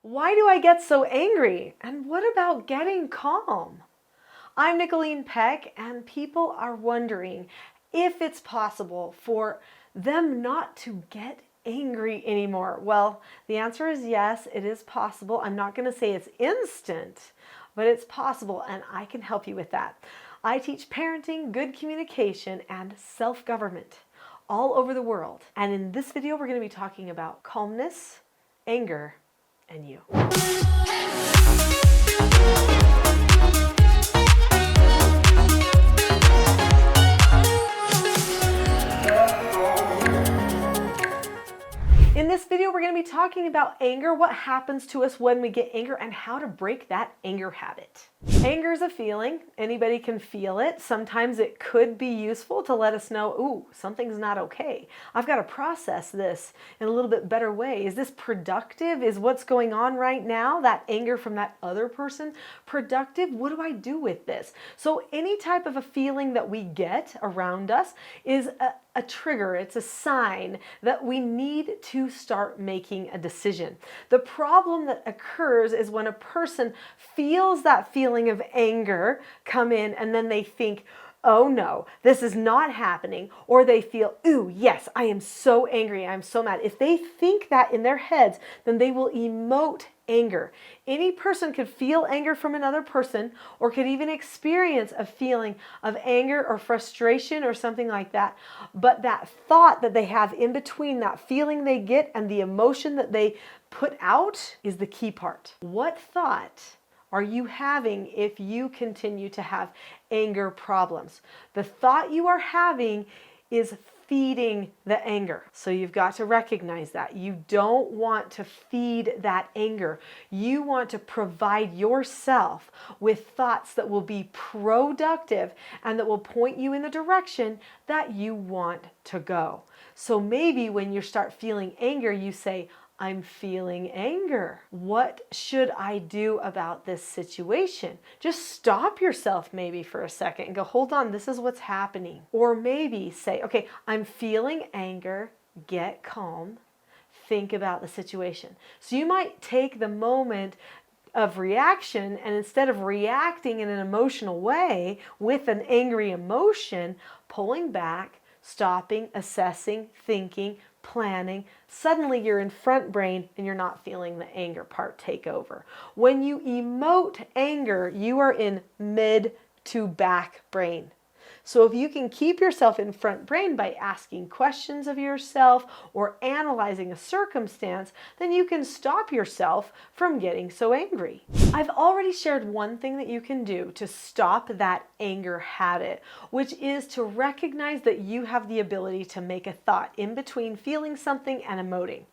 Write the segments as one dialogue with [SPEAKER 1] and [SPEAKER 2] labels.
[SPEAKER 1] Why do I get so angry? And what about getting calm? I'm Nicholeen Peck, and people are wondering if it's possible for them not to get angry anymore. Well, the answer is yes, it is possible. I'm not going to say it's instant, but it's possible, and I can help you with that. I teach parenting, good communication, and self-government all over the world. And in this video, we're going to be talking about calmness, anger, and you. In this video, we're going to be talking about anger, what happens to us when we get anger, and how to break that anger habit. Anger is a feeling. Anybody can feel it. Sometimes it could be useful to let us know, ooh, something's not okay. I've got to process this in a little bit better way. Is this productive? Is what's going on right now, that anger from that other person, productive? What do I do with this? So any type of a feeling that we get around us is a trigger. It's a sign that we need to start making a decision. The problem that occurs is when a person feels that feeling of anger come in and then they think, oh no, this is not happening, or they feel, ooh, yes, I am so angry, I'm so mad. If they think that in their heads, then they will emote anger. Any person could feel anger from another person, or could even experience a feeling of anger or frustration or something like that. But that thought that they have in between that feeling they get and the emotion that they put out is the key part. What thought are you having if you continue to have anger problems? The thought you are having is feeding the anger. So you've got to recognize that. You don't want to feed that anger. You want to provide yourself with thoughts that will be productive and that will point you in the direction that you want to go. So maybe when you start feeling anger, you say, I'm feeling anger. What should I do about this situation? Just stop yourself maybe for a second and go, hold on, this is what's happening. Or maybe say, okay, I'm feeling anger, get calm, think about the situation. So you might take the moment of reaction, and instead of reacting in an emotional way with an angry emotion, pulling back, stopping, assessing, thinking, planning, suddenly you're in front brain and you're not feeling the anger part take over. When you emote anger, you are in mid to back brain. So if you can keep yourself in front brain by asking questions of yourself or analyzing a circumstance, then you can stop yourself from getting so angry. I've already shared one thing that you can do to stop that anger habit, which is to recognize that you have the ability to make a thought in between feeling something and emoting.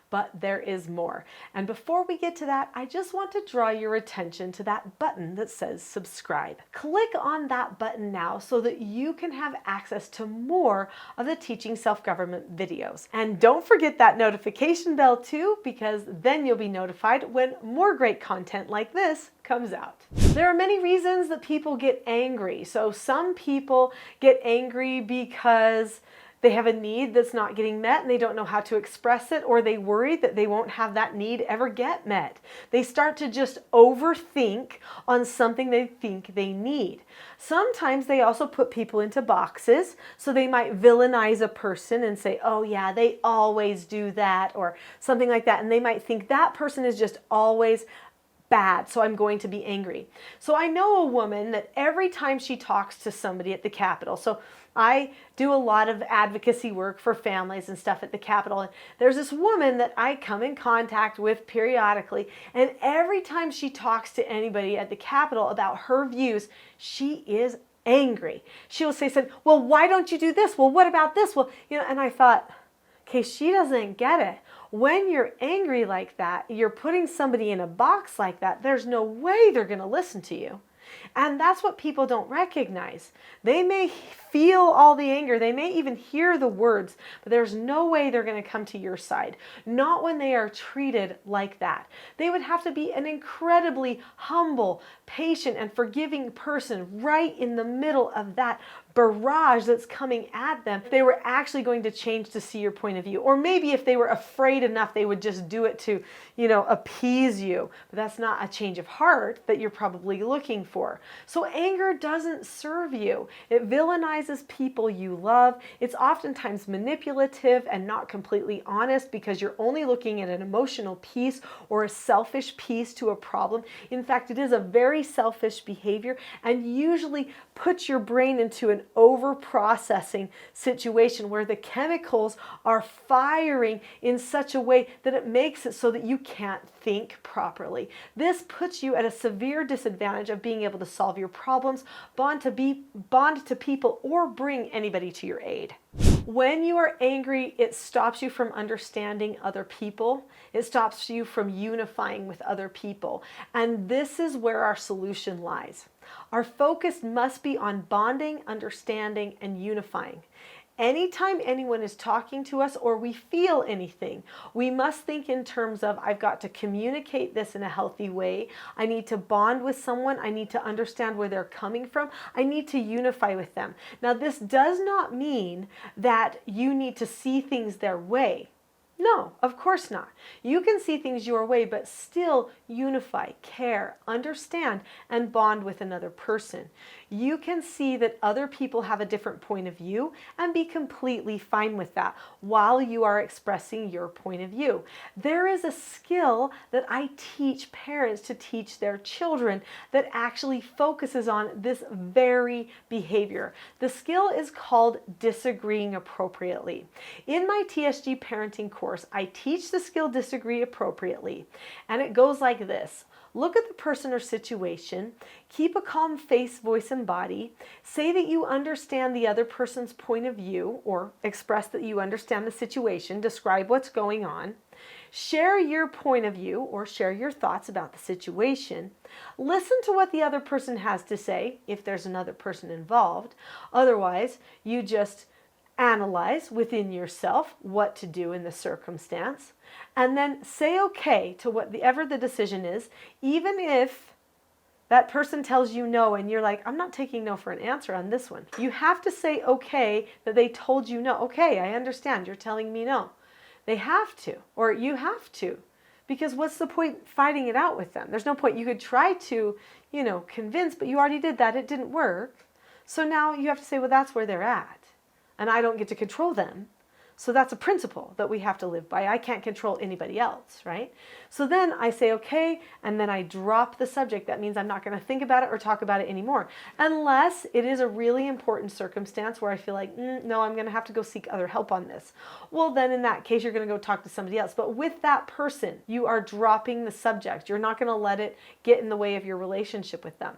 [SPEAKER 1] But there is more. And before we get to that, I just want to draw your attention to that button that says subscribe. Click on that button now so that you can have access to more of the Teaching Self-Government videos. And don't forget that notification bell too, because then you'll be notified when more great content like this comes out. There are many reasons that people get angry. So some people get angry because they have a need that's not getting met and they don't know how to express it, or they worry that they won't have that need ever get met. They start to just overthink on something they think they need. Sometimes they also put people into boxes, so they might villainize a person and say, oh yeah, they always do that, or something like that, and they might think that person is just always bad, so I'm going to be angry. So I know a woman that every time she talks to somebody at the Capitol, so I do a lot of advocacy work for families and stuff at the Capitol, and there's this woman that I come in contact with periodically, and every time she talks to anybody at the Capitol about her views, she is angry. She will say something, well, why don't you do this? Well, what about this? Well, and I thought, okay, she doesn't get it. When you're angry like that, you're putting somebody in a box like that, there's no way they're going to listen to you. And that's what people don't recognize. They may feel all the anger, they may even hear the words, but there's no way they're going to come to your side. Not when they are treated like that. They would have to be an incredibly humble, patient, and forgiving person right in the middle of that barrage that's coming at them, they were actually going to change to see your point of view. Or maybe if they were afraid enough, they would just do it to, appease you. But that's not a change of heart that you're probably looking for. So anger doesn't serve you. It villainizes people you love. It's oftentimes manipulative and not completely honest because you're only looking at an emotional piece or a selfish piece to a problem. In fact, it is a very selfish behavior and usually puts your brain into an over-processing situation where the chemicals are firing in such a way that it makes it so that you can't think properly. This puts you at a severe disadvantage of being able to solve your problems, bond to people, or bring anybody to your aid. When you are angry, it stops you from understanding other people. It stops you from unifying with other people. And this is where our solution lies. Our focus must be on bonding, understanding, and unifying. Anytime anyone is talking to us or we feel anything, we must think in terms of, I've got to communicate this in a healthy way. I need to bond with someone. I need to understand where they're coming from. I need to unify with them. Now, this does not mean that you need to see things their way. No, of course not. You can see things your way, but still unify, care, understand, and bond with another person. You can see that other people have a different point of view and be completely fine with that while you are expressing your point of view. There is a skill that I teach parents to teach their children that actually focuses on this very behavior. The skill is called disagreeing appropriately. In my TSG parenting course, I teach the skill disagree appropriately, and it goes like this. Look at the person or situation, keep a calm face, voice, and body, say that you understand the other person's point of view, or express that you understand the situation, describe what's going on, share your point of view or share your thoughts about the situation, listen to what the other person has to say if there's another person involved. Otherwise, you just analyze within yourself what to do in the circumstance, and then say okay to whatever the decision is, even if that person tells you no and you're like, I'm not taking no for an answer on this one. You have to say okay that they told you no. Okay, I understand. You're telling me no. They have to, or you have to, because what's the point fighting it out with them? There's no point. You could try to, convince, but you already did that. It didn't work. So now you have to say, well, that's where they're at. And I don't get to control them. So that's a principle that we have to live by. I can't control anybody else, right? So then I say, okay, and then I drop the subject. That means I'm not going to think about it or talk about it anymore. Unless it is a really important circumstance where I feel like, no, I'm going to have to go seek other help on this. Well, then in that case, you're going to go talk to somebody else. But with that person, you are dropping the subject. You're not going to let it get in the way of your relationship with them.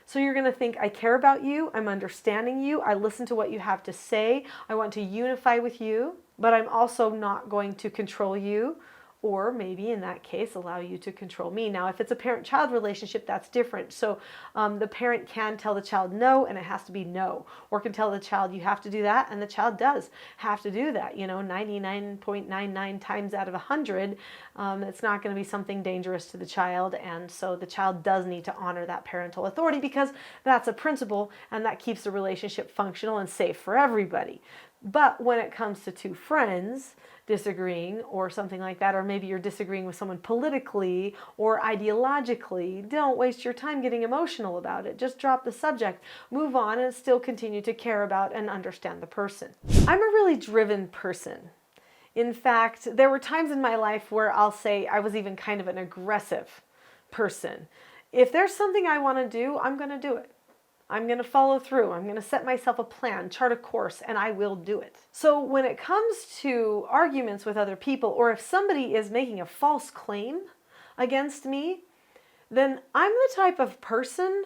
[SPEAKER 1] So you're going to think, I care about you, I'm understanding you, I listen to what you have to say, I want to unify with you, but I'm also not going to control you, or maybe in that case, allow you to control me. Now, if it's a parent-child relationship, that's different. So the parent can tell the child no, and it has to be no, or can tell the child you have to do that, and the child does have to do that. 99.99 times out of 100, it's not going to be something dangerous to the child, and so the child does need to honor that parental authority because that's a principle, and that keeps the relationship functional and safe for everybody. But when it comes to two friends disagreeing or something like that, or maybe you're disagreeing with someone politically or ideologically, don't waste your time getting emotional about it. Just drop the subject, move on, and still continue to care about and understand the person. I'm a really driven person. In fact, there were times in my life where I'll say I was even kind of an aggressive person. If there's something I want to do, I'm going to do it. I'm going to follow through. I'm going to set myself a plan, chart a course, and I will do it. So when it comes to arguments with other people, or if somebody is making a false claim against me, then I'm the type of person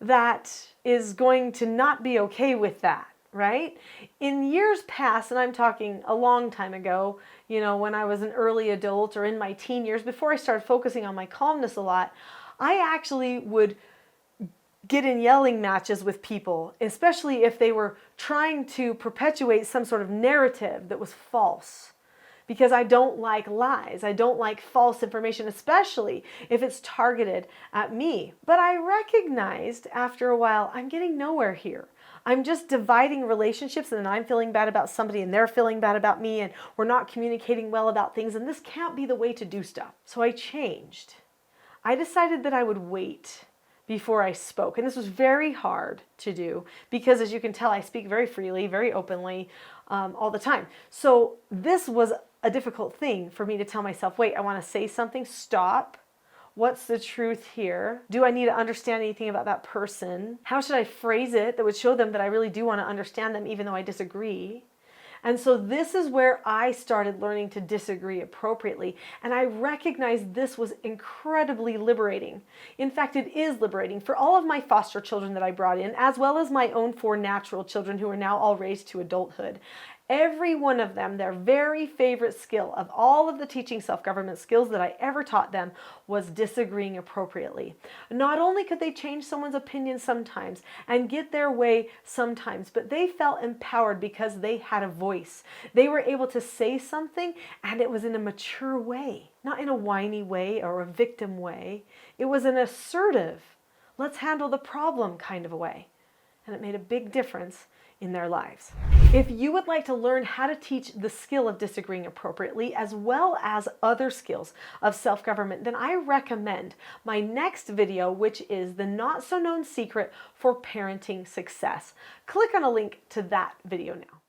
[SPEAKER 1] that is going to not be okay with that, right? In years past, and I'm talking a long time ago, when I was an early adult or in my teen years, before I started focusing on my calmness a lot, I actually would get in yelling matches with people, especially if they were trying to perpetuate some sort of narrative that was false. Because I don't like lies. I don't like false information, especially if it's targeted at me. But I recognized after a while, I'm getting nowhere here. I'm just dividing relationships, and then I'm feeling bad about somebody and they're feeling bad about me, and we're not communicating well about things, and this can't be the way to do stuff. So I changed. I decided that I would wait before I spoke. And this was very hard to do because, as you can tell, I speak very freely, very openly, all the time. So this was a difficult thing for me to tell myself, wait, I want to say something, stop. What's the truth here? Do I need to understand anything about that person? How should I phrase it that would show them that I really do want to understand them even though I disagree? And so this is where I started learning to disagree appropriately. And I recognized this was incredibly liberating. In fact, it is liberating for all of my foster children that I brought in, as well as my own 4 natural children who are now all raised to adulthood. Every one of them, their very favorite skill of all of the teaching self-government skills that I ever taught them was disagreeing appropriately. Not only could they change someone's opinion sometimes and get their way sometimes, but they felt empowered because they had a voice. They were able to say something, and it was in a mature way, not in a whiny way or a victim way. It was an assertive, let's handle the problem kind of a way. And it made a big difference in their lives. If you would like to learn how to teach the skill of disagreeing appropriately, as well as other skills of self-government, then I recommend my next video, which is the not so known secret for parenting success. Click on a link to that video now.